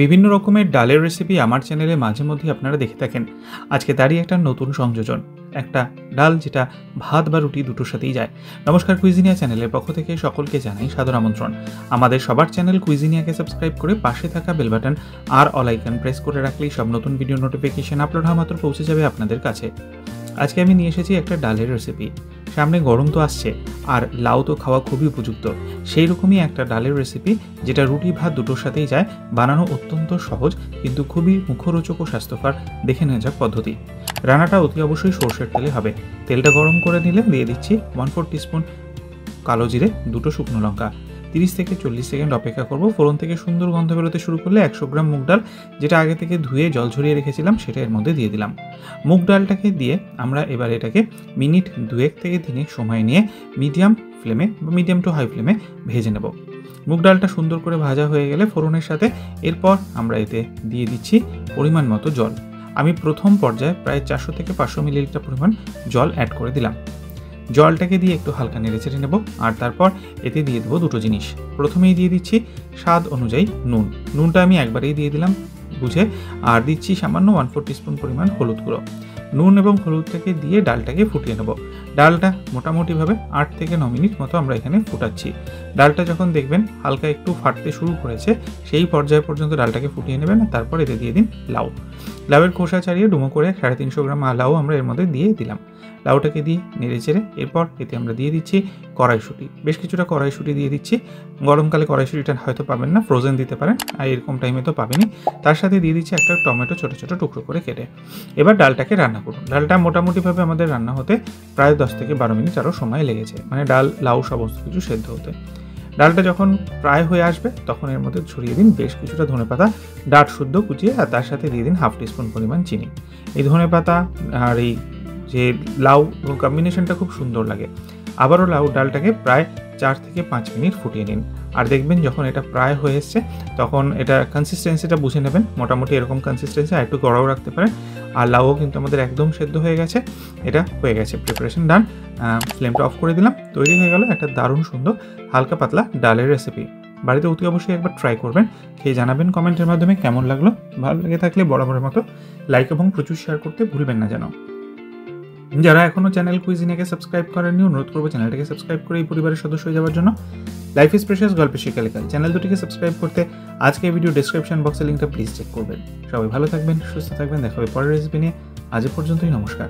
বিভিন্ন রকমের ডালের রেসিপি আমার চ্যানেলে মাঝে মধ্যেই আপনারা দেখে থাকেন। আজকে তারই একটা নতুন সংযোজন, একটা ডাল যেটা ভাত বা রুটি দুটোর সাথেই যায়। নমস্কার, কুইজিনিয়া চ্যানেলের পক্ষ থেকে সকলকে জানাই সাদর আমন্ত্রণ। আমাদের সবার চ্যানেল কুইজিনিয়াকে সাবস্ক্রাইব করে পাশে থাকা বেল বাটন আর অল আইকন প্রেস করে রাখলেই সব নতুন ভিডিও নোটিফিকেশন আপলোড হওয়া মাত্র পৌঁছে যাবে আপনাদের কাছে। আজকে আমি নিয়ে এসেছি একটা ডালের রেসিপি। সামনে গরম তো আসছে, আর লাউ তো খাওয়া খুবই উপযুক্ত। সেই রকমই একটা ডালের রেসিপি যেটা রুটি ভাত দুটোর সাথেই যায়। বানানো অত্যন্ত সহজ, কিন্তু খুবই মুখরোচক ও স্বাস্থ্যকর। দেখে নেওয়া যাক পদ্ধতি। রান্নাটা অতি অবশ্যই সরষের তেলে হবে। তেলটা গরম করে নিলে দিয়ে দিচ্ছি 1/4 টিস্পুন কালো জিরে, 2টো শুকনো লঙ্কা। 30 থেকে 40 সেকেন্ড অপেক্ষা করব। ফোড়ন থেকে সুন্দর গন্ধ বেরোতে শুরু করলে 100 গ্রাম মুগ ডাল, যেটা আগে থেকে ধুয়ে জল ঝরিয়ে রেখেছিলাম, সেটা এর মধ্যে দিয়ে দিলাম। মুগ ডালটাকে দিয়ে আমরা এবার এটাকে মিনিট 2 থেকে 3 সময় নিয়ে মিডিয়াম ফ্লেমে বা মিডিয়াম টু হাই ফ্লেমে ভেজে নেব। মুগ ডালটা সুন্দর করে ভাজা হয়ে গেলে ফোড়নের সাথে এরপর আমরা এতে দিয়ে দিচ্ছি পরিমাণ মতো জল। আমি প্রথম পর্যায়ে প্রায় 400 থেকে 500 মিলিলিটার পরিমাণ জল অ্যাড করে দিলাম। জলটাকে দিয়ে একটু হালকা নেড়েচেড়ে নেব, আর তারপর এতে দিয়ে দেবো দুটো জিনিস। প্রথমেই দিয়ে দিচ্ছি স্বাদ অনুযায়ী নুন। নুনটা আমি একবারেই দিয়ে দিলাম বুঝে, আর দিচ্ছি সামান্য 1/4 টিস্পুন পরিমাণ হলুদ গুঁড়ো। নুন এবং হলুদটাকে দিয়ে ডালটাকে ফুটিয়ে নেব। ডালটা মোটামুটিভাবে 8 থেকে 9 মিনিট মতো আমরা এখানে ফুটাচ্ছি। ডালটা যখন দেখবেন হালকা একটু ফাটতে শুরু করেছে, সেই পর্যায় পর্যন্ত ডালটাকে ফুটিয়ে নেবেন। তারপর এতে দিয়ে দিন লাউ। লাউয়ের খোসা ছাড়িয়ে ডুমো করে 350 গ্রাম লাউ আমরা এর মধ্যে দিয়ে দিলাম। লাউটাকে দিয়ে নেড়েচেড়ে এরপর এতে আমরা দিয়ে দিচ্ছি কড়াইশুঁটি। বেশ কিছুটা কড়াইশুঁটি দিয়ে দিচ্ছি। গরমকালে কড়াইশুঁটিটা হয়তো পাবেন না, ফ্রোজেন দিতে পারেন, আর এরকম টাইমে তো পাবেনই। তার সাথে দিয়ে দিচ্ছি একটা টমেটো ছোটো ছোটো টুকরো করে কেটে। এবার ডালটাকে রান্না করুন। ডালটা মোটামুটিভাবে আমাদের রান্না হতে প্রায় 10 থেকে 12 মিনিট আরও সময় লেগেছে, মানে ডাল লাউ সমস্ত কিছু সেদ্ধ হতে। ডালটা যখন প্রায় হয়ে আসবে তখন এর মধ্যে ছড়িয়ে দিন বেশ কিছুটা ধনেপাতা ডাঁট শুদ্ধ কুচিয়ে, আর তার সাথে দিয়ে দিন 1/2 টিস্পুন পরিমাণ চিনি। এই ধনেপাতা আর এই যে লাউ এবং কম্বিনেশনটা খুব সুন্দর লাগে। আবারও লাউ ডালটাকে প্রায় 4 থেকে 5 মিনিট ফুটিয়ে নিন। আর দেখবেন যখন এটা প্রায় হয়ে এসছে তখন এটা কনসিস্টেন্সিটা বুঝে নেবেন। মোটামুটি এরকম কনসিস্টেন্সি, আর একটু গড়াও রাখতে পারেন। আর লাউও কিন্তু আমাদের একদম সেদ্ধ হয়ে গেছে। এটা হয়ে গেছে, প্রিপারেশন ডান। ফ্লেমটা অফ করে দিলাম। তৈরি হয়ে গেল একটা দারুণ সুন্দর হালকা পাতলা ডালের রেসিপি। বাড়িতে অতি অবশ্যই একবার ট্রাই করবেন, খেয়ে জানাবেন কমেন্টের মাধ্যমে কেমন লাগলো। ভালো লেগে থাকলে বরাবরের মতো লাইক এবং প্রচুর শেয়ার করতে ভুলবেন না যেন। যারা এখনও চ্যানেল কুইজিনিয়াকে সাবস্ক্রাইব করেননি, অনুরোধ করবো চ্যানেলটাকে সাবস্ক্রাইব করে এই পরিবারের সদস্য হয়ে যাওয়ার জন্য। লাইফ ইজ প্রেশাস গল্পে শিকালিকাল চ্যানেল দুটিকে সাবস্ক্রাইব করতে আজকে ভিডিও ডেসক্রিপশন বক্সের লিঙ্কটা প্লিজ চেক করবেন। সবাই ভালো থাকবেন, সুস্থ থাকবেন। দেখা হবে পরের রেসিপি নিয়ে। আজ পর্যন্তই, নমস্কার।